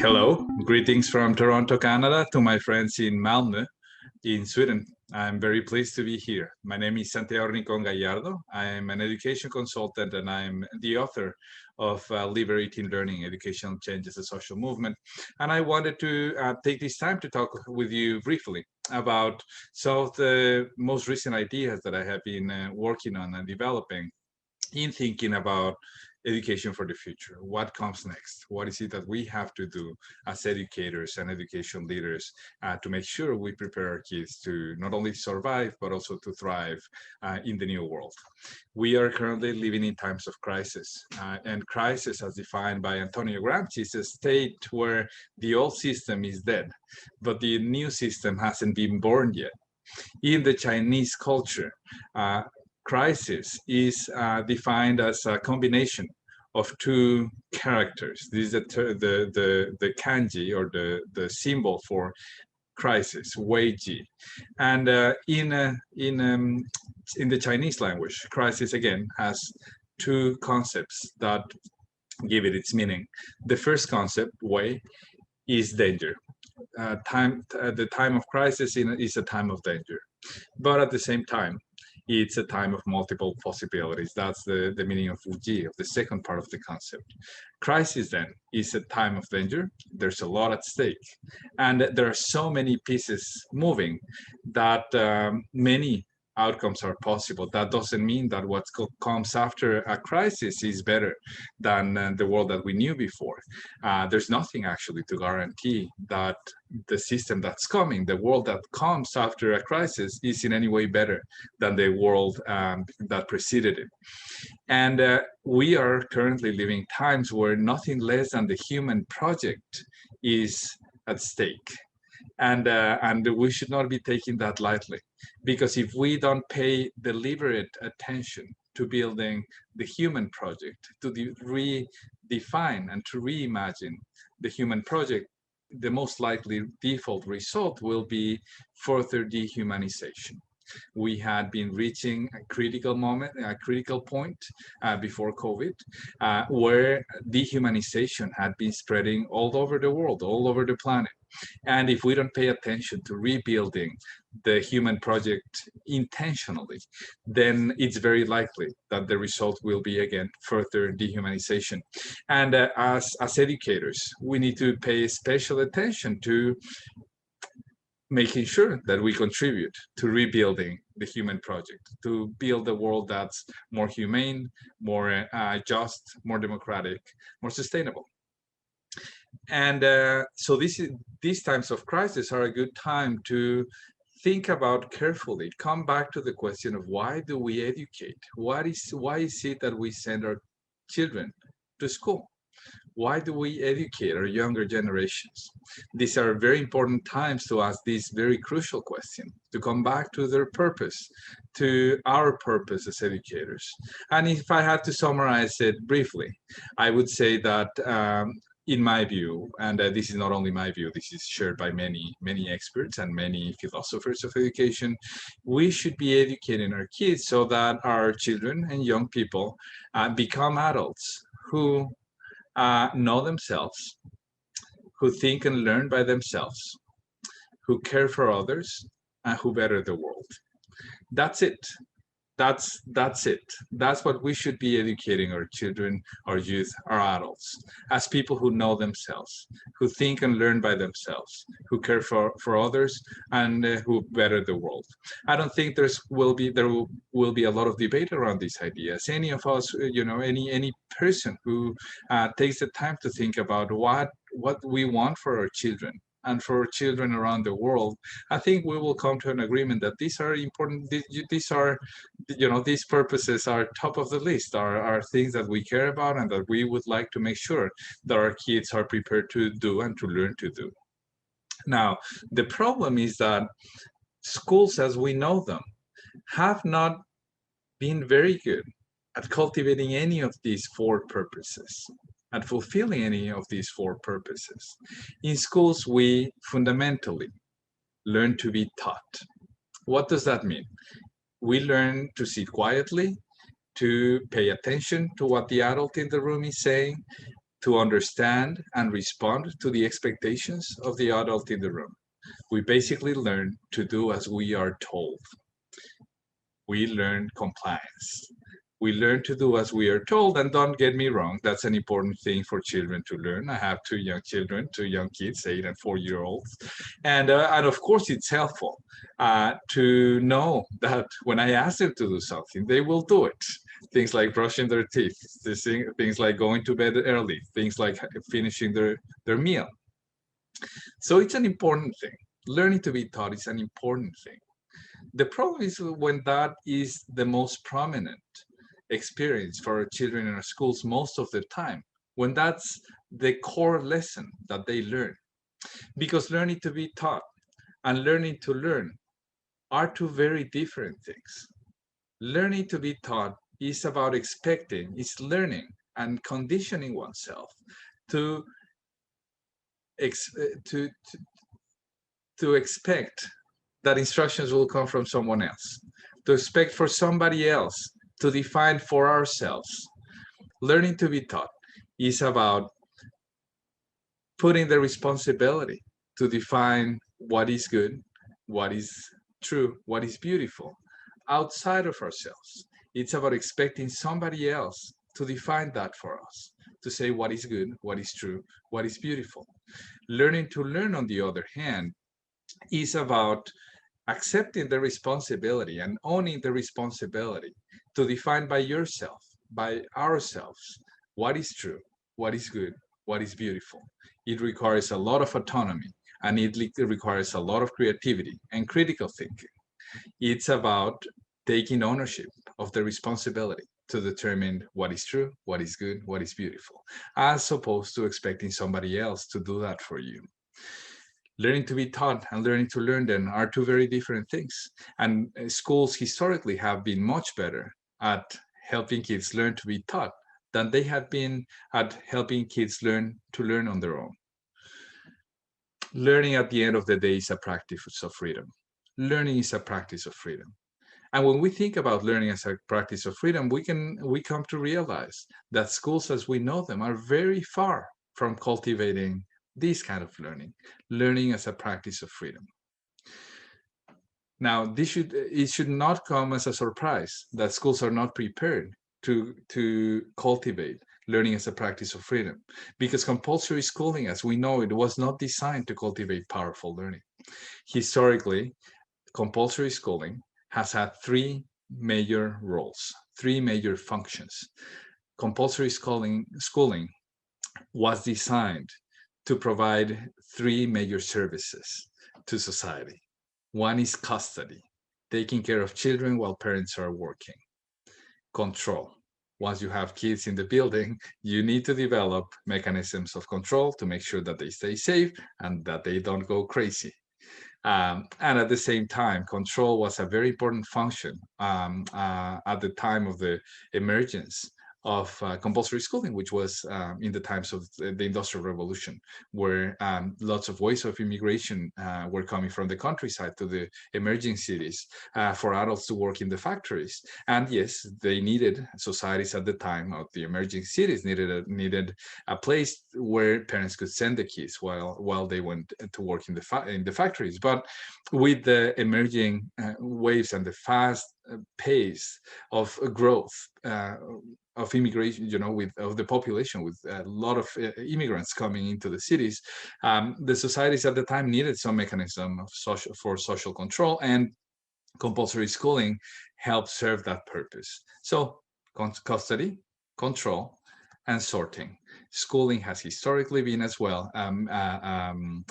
Hello, greetings from Toronto, Canada to my friends in Malmö, in Sweden. I'm very pleased to be here. My name is Santiago Rincon Gallardo. I'm an education consultant and I'm the author of Liberating Learning, Educational Change as a Social Movement. And I wanted to take this time to talk with you briefly about some of the most recent ideas that I have been working on and developing in thinking about education for the future. What comes next? What is it that we have to do as educators and education leaders to make sure we prepare our kids to not only survive, but also to thrive in the new world? We are currently living in times of crisis, and crisis as defined by Antonio Gramsci is a state where the old system is dead, but the new system hasn't been born yet. In the Chinese culture, crisis is defined as a combination of two characters. This is the kanji, or the symbol for crisis, wei ji. And in the Chinese language, crisis again has two concepts that give it its meaning. The first concept, wei, is danger. The time of crisis is a time of danger, but at the same time, it's a time of multiple possibilities. That's the meaning of Wuji, of the second part of the concept. Crisis then is a time of danger. There's a lot at stake, and there are so many pieces moving that many outcomes are possible. That doesn't mean that what comes after a crisis is better than the world that we knew before. There's nothing actually to guarantee that the system that's coming, the world that comes after a crisis, is in any way better than the world that preceded it. And we are currently living times where nothing less than the human project is at stake. And we should not be taking that lightly, because if we don't pay deliberate attention to building the human project, to redefine and to reimagine the human project, the most likely default result will be further dehumanization. We had been reaching a critical moment, a critical point before COVID, where dehumanization had been spreading all over the world, all over the planet. And if we don't pay attention to rebuilding the human project intentionally, then it's very likely that the result will be, again, further dehumanization. And as educators, we need to pay special attention to making sure that we contribute to rebuilding the human project, to build a world that's more humane, more just, more democratic, more sustainable. And so these times of crisis are a good time to think about carefully, come back to the question of why do we educate? Why is it that we send our children to school? Why do we educate our younger generations? These are very important times to ask this very crucial question, to come back to their purpose, to our purpose as educators. And if I had to summarize it briefly, I would say that in my view, and this is not only my view, this is shared by many experts and many philosophers of education, we should be educating our kids so that our children and young people become adults who know themselves, who think and learn by themselves, who care for others, and who better the world. That's it. That's it. That's what we should be educating our children, our youth, our adults, as people who know themselves, who think and learn by themselves, who care for others, and who better the world. I don't think there will be a lot of debate around these ideas. Any of us, any person who takes the time to think about what we want for our children and for children around the world, I think we will come to an agreement that these are important. These purposes are top of the list, are things that we care about and that we would like to make sure that our kids are prepared to do and to learn to do. Now, the problem is that schools as we know them have not been very good at cultivating any of these four purposes, at fulfilling any of these four purposes. In schools, we fundamentally learn to be taught. What does that mean? We learn to sit quietly, to pay attention to what the adult in the room is saying, to understand and respond to the expectations of the adult in the room. We basically learn to do as we are told. We learn compliance. We learn to do as we are told, and don't get me wrong, that's an important thing for children to learn. I have two young children, two young kids, 8 and 4-year-olds, and of course it's helpful to know that when I ask them to do something, they will do it. Things like brushing their teeth, things like going to bed early, things like finishing their meal. So it's an important thing. Learning to be taught is an important thing. The problem is when that is the most prominent experience for our children in our schools most of the time, when that's the core lesson that they learn. Because learning to be taught and learning to learn are two very different things. Learning to be taught is about expecting, is learning and conditioning oneself to, to, to expect that instructions will come from someone else, to expect for somebody else to define for ourselves. Learning to be taught is about putting the responsibility to define what is good, what is true, what is beautiful outside of ourselves. It's about expecting somebody else to define that for us, to say what is good, what is true, what is beautiful. Learning to learn, on the other hand, is about accepting the responsibility and owning the responsibility to define by yourself, by ourselves, what is true, what is good, what is beautiful. It requires a lot of autonomy, and it requires a lot of creativity and critical thinking. It's about taking ownership of the responsibility to determine what is true, what is good, what is beautiful, as opposed to expecting somebody else to do that for you. Learning to be taught and learning to learn then are two very different things. And schools historically have been much better at helping kids learn to be taught than they have been at helping kids learn to learn on their own. Learning at the end of the day is a practice of freedom. Learning is a practice of freedom. And when we think about learning as a practice of freedom, we come to realize that schools as we know them are very far from cultivating this kind of learning as a practice of freedom. Now, it should not come as a surprise that schools are not prepared to cultivate learning as a practice of freedom, because compulsory schooling, as we know it, was not designed to cultivate powerful learning. Historically, compulsory schooling has had three major roles, three major functions. Compulsory schooling was designed to provide three major services to society. One is custody, taking care of children while parents are working. Control. Once you have kids in the building, you need to develop mechanisms of control to make sure that they stay safe and that they don't go crazy. And at the same time, control was a very important function at the time of the emergence of compulsory schooling, which was in the times of the Industrial Revolution, where lots of waves of immigration were coming from the countryside to the emerging cities for adults to work in the factories. And yes, they needed, societies at the time of the emerging cities needed a place where parents could send the kids while they went to work in the factories. But with the emerging waves and the fast pace of growth of immigration, of the population, with a lot of immigrants coming into the cities, the societies at the time needed some mechanism for social control, and compulsory schooling helped serve that purpose. So custody, control, and sorting. Schooling has historically been as well an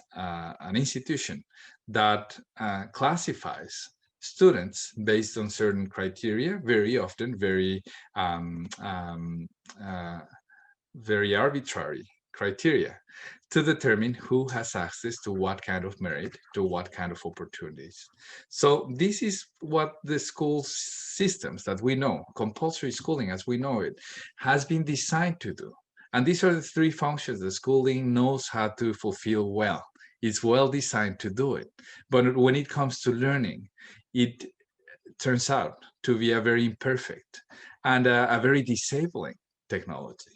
institution that classifies students based on certain criteria, very often very arbitrary criteria, to determine who has access to what kind of merit, to what kind of opportunities. So this is what the school systems that we know, compulsory schooling as we know it, has been designed to do. And these are the three functions that schooling knows how to fulfill well. It's well designed to do it. But when it comes to learning, it turns out to be a very imperfect and a very disabling technology.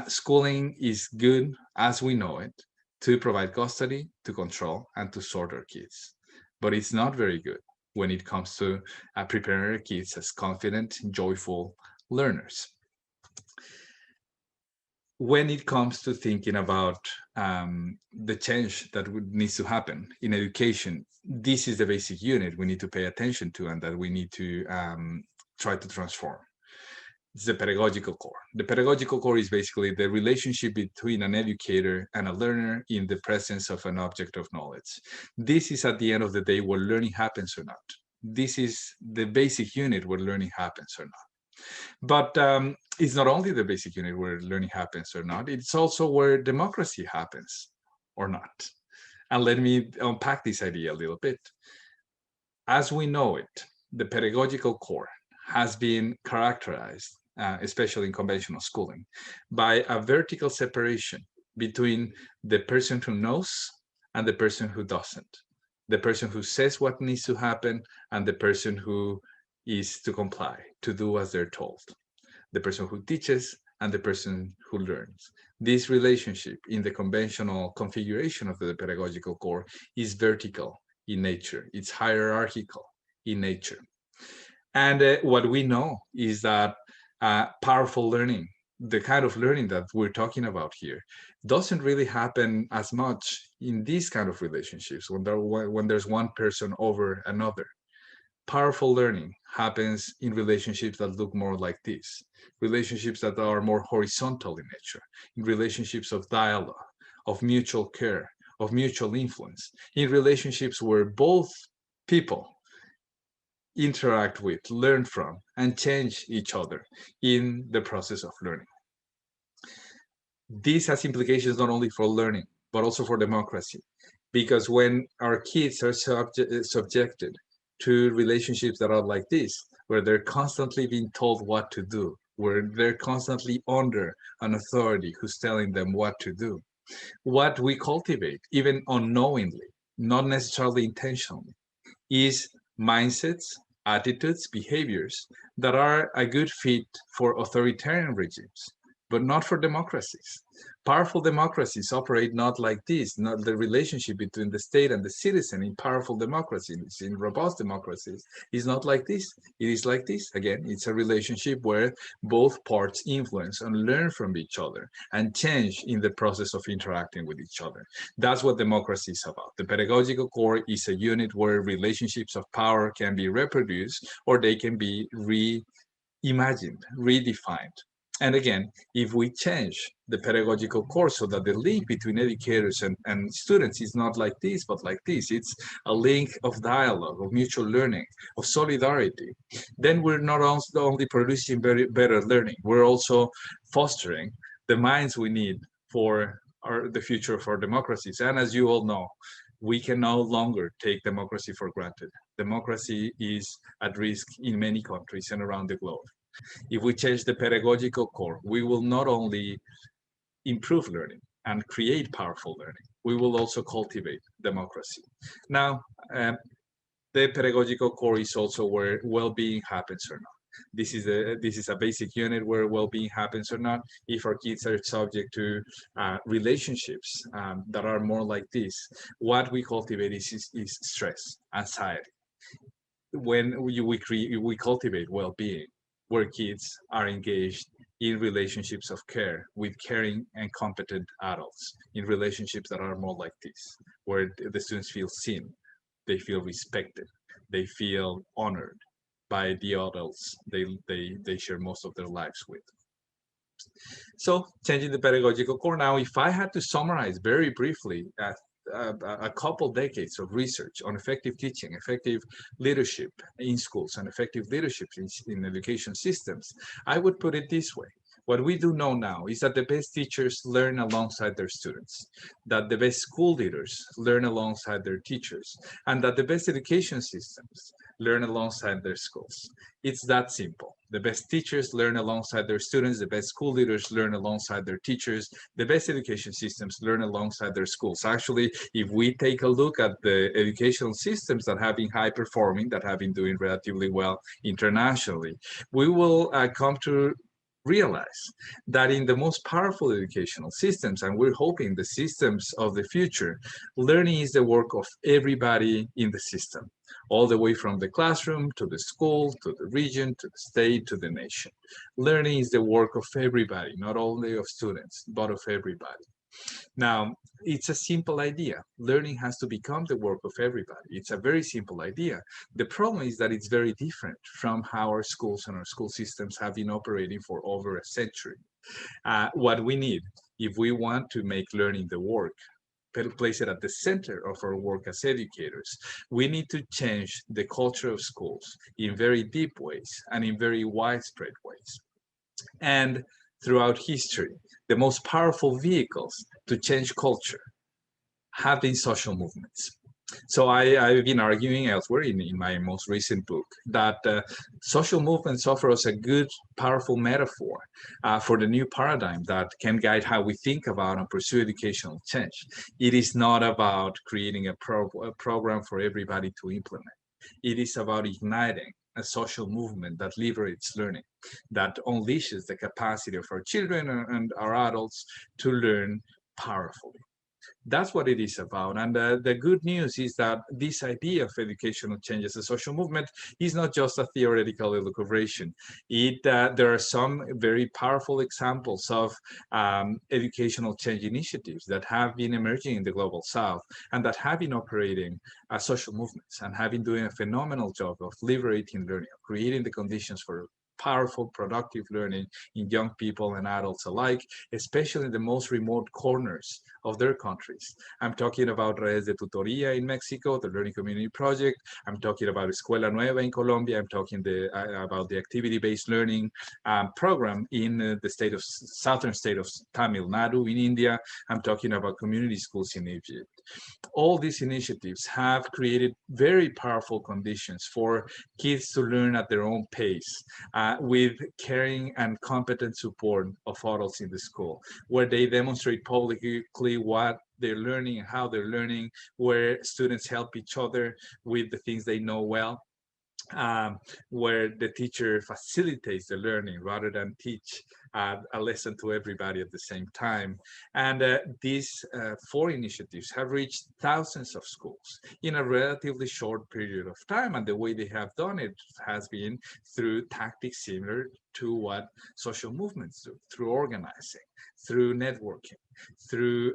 Schooling is good as we know it to provide custody, to control, and to sort our kids. But it's not very good when it comes to preparing our kids as confident, joyful learners. When it comes to thinking about the change that needs to happen in education, this is the basic unit we need to pay attention to and that we need to try to transform. It's the pedagogical core. The pedagogical core is basically the relationship between an educator and a learner in the presence of an object of knowledge. This is at the end of the day where learning happens or not. This is the basic unit where learning happens or not. But it's not only the basic unit where learning happens or not, it's also where democracy happens or not. And let me unpack this idea a little bit. As we know it, the pedagogical core has been characterized, especially in conventional schooling, by a vertical separation between the person who knows and the person who doesn't, the person who says what needs to happen and the person who is to comply, to do as they're told, the person who teaches and the person who learns. This relationship in the conventional configuration of the pedagogical core is vertical in nature, it's hierarchical in nature. And what we know is that powerful learning, the kind of learning that we're talking about here, doesn't really happen as much in these kind of relationships when there's one person over another. Powerful learning happens in relationships that look more like this, relationships that are more horizontal in nature, in relationships of dialogue, of mutual care, of mutual influence, in relationships where both people interact with, learn from, and change each other in the process of learning. This has implications not only for learning, but also for democracy, because when our kids are subjected to relationships that are like this, where they're constantly being told what to do, where they're constantly under an authority who's telling them what to do, what we cultivate, even unknowingly, not necessarily intentionally, is mindsets, attitudes, behaviors that are a good fit for authoritarian regimes, but not for democracies. Powerful democracies operate not like this, not the relationship between the state and the citizen in powerful democracies, in robust democracies, is not like this. It is like this. Again, it's a relationship where both parts influence and learn from each other and change in the process of interacting with each other. That's what democracy is about. The pedagogical core is a unit where relationships of power can be reproduced or they can be reimagined, redefined. And again, if we change the pedagogical core so that the link between educators and students is not like this, but like this, it's a link of dialogue, of mutual learning, of solidarity, then we're not only producing better learning, we're also fostering the minds we need for the future of our democracies. And as you all know, we can no longer take democracy for granted. Democracy is at risk in many countries and around the globe. If we change the pedagogical core, we will not only improve learning and create powerful learning, we will also cultivate democracy. Now, the pedagogical core is also where well-being happens or not. This is a basic unit where well-being happens or not. If our kids are subject to relationships that are more like this, what we cultivate is stress, anxiety. When we cultivate well-being, where kids are engaged in relationships of care with caring and competent adults, in relationships that are more like this, where the students feel seen, they feel respected, they feel honored by the adults they share most of their lives with. So changing the pedagogical core. Now, if I had to summarize very briefly a couple decades of research on effective teaching, effective leadership in schools, and effective leadership in education systems, I would put it this way. What we do know now is that the best teachers learn alongside their students, that the best school leaders learn alongside their teachers, and that the best education systems learn alongside their schools. It's that simple. The best teachers learn alongside their students, the best school leaders learn alongside their teachers, the best education systems learn alongside their schools. Actually, if we take a look at the educational systems that have been high performing, that have been doing relatively well internationally, we will come to realize that in the most powerful educational systems, and we're hoping the systems of the future, learning is the work of everybody in the system, all the way from the classroom to the school, to the region, to the state, to the nation. Learning is the work of everybody, not only of students, but of everybody. Now, it's a simple idea. Learning has to become the work of everybody. It's a very simple idea. The problem is that it's very different from how our schools and our school systems have been operating for over a century. What we need, if we want to make learning the work, place it at the center of our work as educators, we need to change the culture of schools in very deep ways and in very widespread ways. And throughout history, the most powerful vehicles to change culture have been social movements. So I've been arguing elsewhere in my most recent book that social movements offer us a good, powerful metaphor for the new paradigm that can guide how we think about and pursue educational change. It is not about creating a program for everybody to implement. It is about igniting a social movement that liberates learning, that unleashes the capacity of our children and our adults to learn powerfully. That's what it is about. And the good news is that this idea of educational change as a social movement is not just a theoretical elucubration. There are some very powerful examples of educational change initiatives that have been emerging in the Global South and that have been operating as social movements and have been doing a phenomenal job of liberating learning, of creating the conditions for powerful, productive learning in young people and adults alike, especially in the most remote corners of their countries. I'm talking about Redes de Tutoría in Mexico, the Learning Community Project. I'm talking about Escuela Nueva in Colombia. I'm talking about the activity-based learning program in the southern state of Tamil Nadu in India. I'm talking about community schools in Egypt. All these initiatives have created very powerful conditions for kids to learn at their own pace with caring and competent support of adults in the school, where they demonstrate publicly what they're learning and how they're learning, where students help each other with the things they know well. Where the teacher facilitates the learning rather than teach a lesson to everybody at the same time. And these 4 initiatives have reached thousands of schools in a relatively short period of time. And the way they have done it has been through tactics similar to what social movements do, through organizing, through networking, through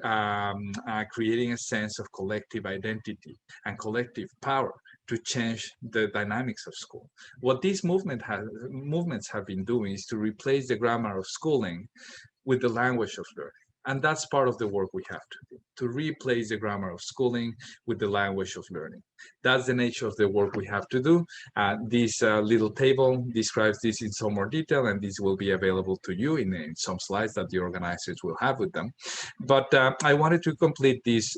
creating a sense of collective identity and collective power to change the dynamics of school. What these movements have been doing is to replace the grammar of schooling with the language of learning. And that's part of the work we have to do, to replace the grammar of schooling with the language of learning. That's the nature of the work we have to do. This little table describes this in some more detail, and this will be available to you in some slides that the organizers will have with them. But I wanted to complete this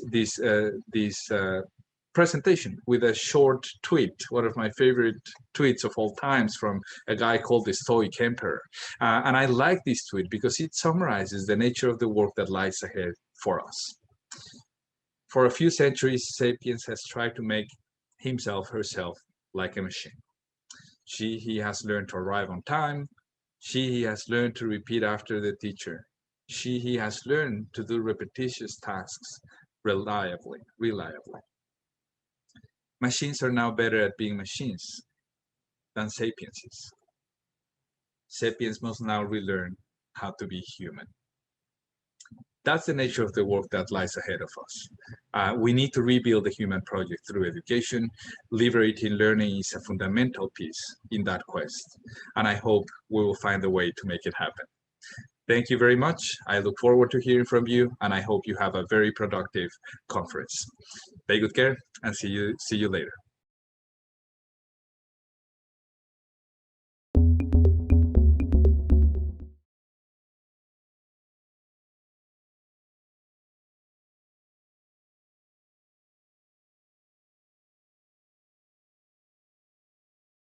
presentation with a short tweet, one of my favorite tweets of all times from a guy called the Stoic Emperor. And I like this tweet because it summarizes the nature of the work that lies ahead for us. For a few centuries, Sapiens has tried to make himself, herself, like a machine. He has learned to arrive on time. He has learned to repeat after the teacher. He has learned to do repetitious tasks reliably. Machines are now better at being machines than sapiens is. Sapiens must now relearn how to be human. That's the nature of the work that lies ahead of us. We need to rebuild the human project through education. Liberating learning is a fundamental piece in that quest. And I hope we will find a way to make it happen. Thank you very much. I look forward to hearing from you, and I hope you have a very productive conference. Take good care and see you later.